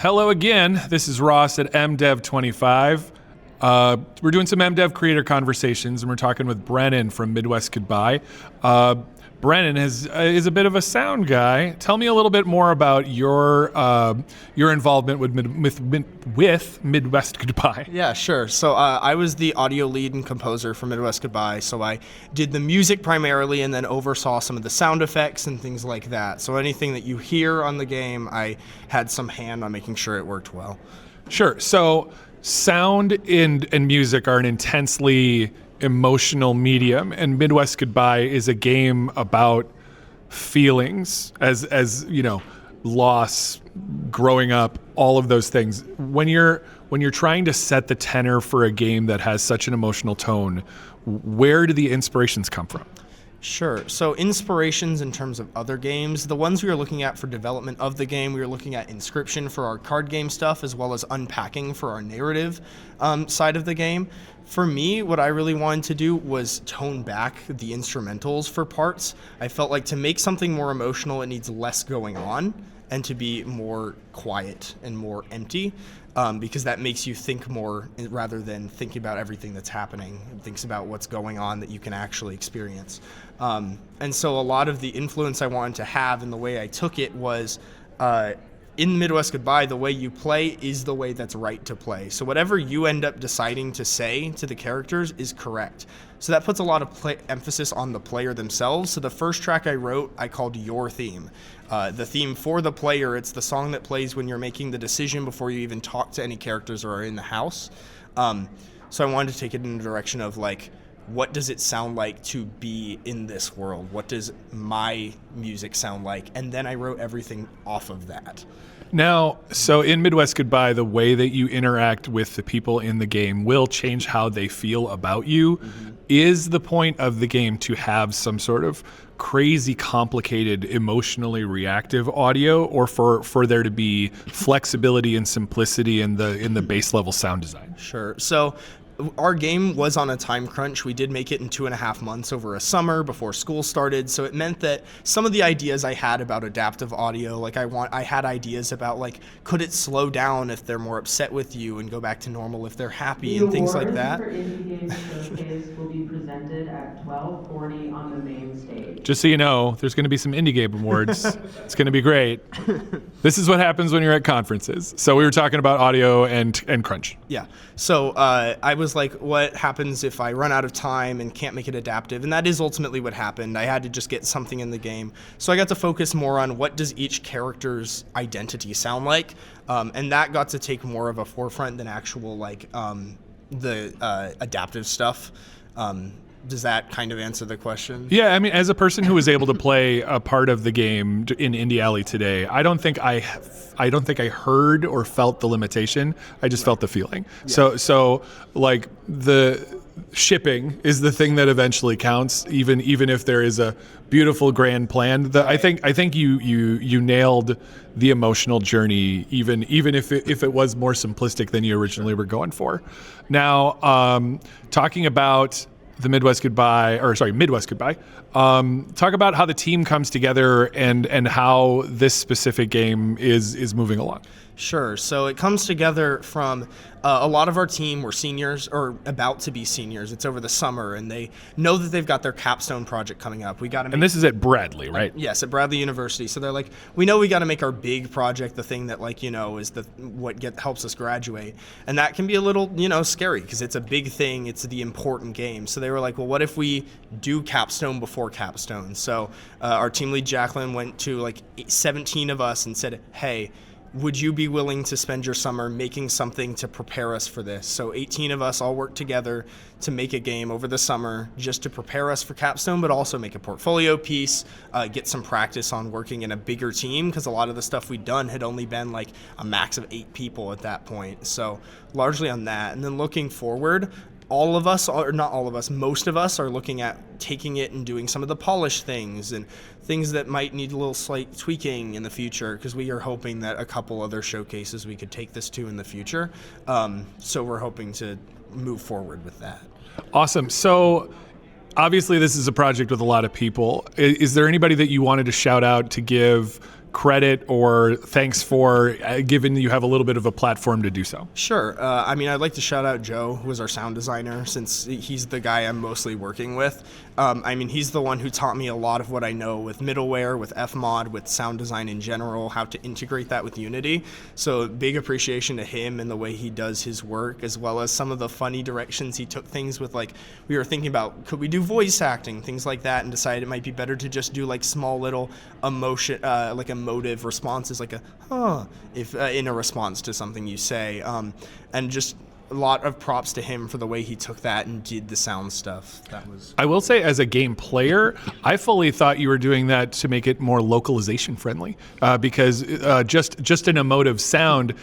Hello again. This is Ross at MDEV 25. We're doing some MDEV creator conversations, and we're talking with Brennan from Midwest Goodbye. Brennan is a bit of a sound guy. Tell me a little bit more about your involvement with Midwest Goodbye. Yeah, sure. So I was the audio lead and composer for Midwest Goodbye. So I did the music primarily and then oversaw some of the sound effects and things like that. So anything that you hear on the game, I had some hand on making sure it worked well. Sure. So sound and music are an intensely emotional medium, and Midwest Goodbye is a game about feelings, as you know, loss, growing up, all of those things. When you're trying to set the tenor for a game that has such an emotional tone, where do the inspirations come from? Sure. So inspirations in terms of other games, the ones we were looking at for development of the game, we were looking at Inscription for our card game stuff, as well as Unpacking for our narrative side of the game. For me, what I really wanted to do was tone back the instrumentals for parts. I felt like to make something more emotional, it needs less going on and to be more quiet and more empty. Because that makes you think more rather than thinking about everything that's happening. It thinks about what's going on that you can actually experience. And so a lot of the influence I wanted to have and the way I took it was in Midwest Goodbye, the way you play is the way that's right to play. So whatever you end up deciding to say to the characters is correct. So that puts a lot of emphasis on the player themselves. So the first track I wrote, I called Your Theme. The theme for the player, it's the song that plays when you're making the decision before you even talk to any characters or are in the house. So I wanted to take it in the direction of like, what does it sound like to be in this world? What does my music sound like? And then I wrote everything off of that. Now, so in Midwest Goodbye, the way that you interact with the people in the game will change how they feel about you. Mm-hmm. Is the point of the game to have some sort of crazy, complicated, emotionally reactive audio, or for there to be flexibility and simplicity in the base level sound design? Sure. So our game was on a time crunch. We did make it in 2.5 months over a summer before school started. So it meant that some of the ideas I had about adaptive audio, like I had ideas about like, could it slow down if they're more upset with you and go back to normal if they're happy and things like that. The Indie Game Showcase will be presented at 12:40 on the main stage. Just so you know, there's going to be some Indie Game Awards. It's going to be great. This is what happens when you're at conferences. So we were talking about audio and crunch. Yeah. So I was like, what happens if I run out of time and can't make it adaptive? And that is ultimately what happened. I had to just get something in the game. So I got to focus more on what does each character's identity sound like. And that got to take more of a forefront than actual like the adaptive stuff. Does that kind of answer the question? Yeah, I mean, as a person who was able to play a part of the game in Indie Alley today, I don't think I heard or felt the limitation. I just felt the feeling. Yeah. So like the shipping is the thing that eventually counts, even if there is a beautiful grand plan. I think you nailed the emotional journey, even if it was more simplistic than you originally were going for. Now, talking about the Midwest Goodbye. Talk about how the team comes together and how this specific game is moving along. Sure. So it comes together from a lot of our team were seniors or about to be seniors. It's over the summer, and they know that they've got their capstone project coming up. And this is at Bradley, right? Yes, at Bradley University. So they're like, we know we got to make our big project, the thing that is what helps us graduate, and that can be a little scary because it's a big thing. It's the important game. So they were like, well, what if we do capstone before capstone? So our team lead Jacqueline went to like 17 of us and said, hey, would you be willing to spend your summer making something to prepare us for this? So 18 of us all worked together to make a game over the summer just to prepare us for capstone, but also make a portfolio piece, get some practice on working in a bigger team, because a lot of the stuff we'd done had only been like a max of 8 people at that point. So largely on that. And then looking forward, all of us, or not all of us, most of us are looking at taking it and doing some of the polished things and things that might need a little slight tweaking in the future, because we are hoping that a couple other showcases we could take this to in the future. So we're hoping to move forward with that. Awesome. So obviously this is a project with a lot of people. Is there anybody that you wanted to shout out to give credit or thanks for, given you have a little bit of a platform to do so. Sure. I mean, I'd like to shout out Joe, who is our sound designer, since he's the guy I'm mostly working with. I mean, he's the one who taught me a lot of what I know with middleware, with Fmod, with sound design in general, how to integrate that with Unity. So big appreciation to him and the way he does his work, as well as some of the funny directions he took things with. Like, we were thinking about, could we do voice acting, things like that, and decided it might be better to just do like small little emotion, like emotive responses, like if in a response to something you say, and just a lot of props to him for the way he took that and did the sound stuff. That was. I will say, as a game player, I fully thought you were doing that to make it more localization friendly, because just an emotive sound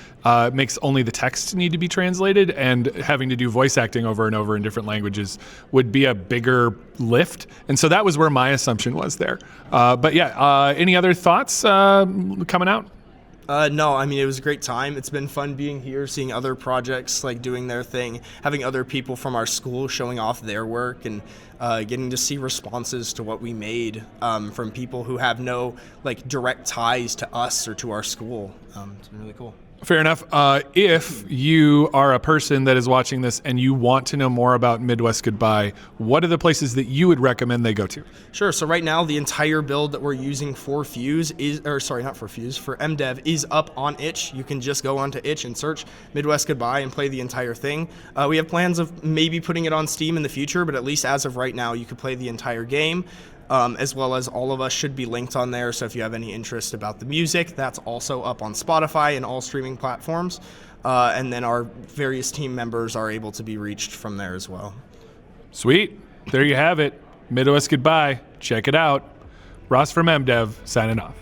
makes only the text need to be translated, and having to do voice acting over and over in different languages would be a bigger lift. And so that was where my assumption was there. But yeah, any other thoughts coming out? No, I mean, it was a great time. It's been fun being here, seeing other projects like doing their thing, having other people from our school showing off their work, and getting to see responses to what we made from people who have no like direct ties to us or to our school. It's been really cool. Fair enough. If you are a person that is watching this and you want to know more about Midwest Goodbye, what are the places that you would recommend they go to? Sure. So right now, the entire build that we're using for Fuse for MDEV is up on itch. You can just go onto itch and search Midwest Goodbye and play the entire thing. We have plans of maybe putting it on Steam in the future, but at least as of right now, you could play the entire game. As well as all of us should be linked on there. So if you have any interest about the music, that's also up on Spotify and all streaming platforms. And then our various team members are able to be reached from there as well. Sweet. There you have it. Midwest Goodbye. Check it out. Ross from MDEV signing off.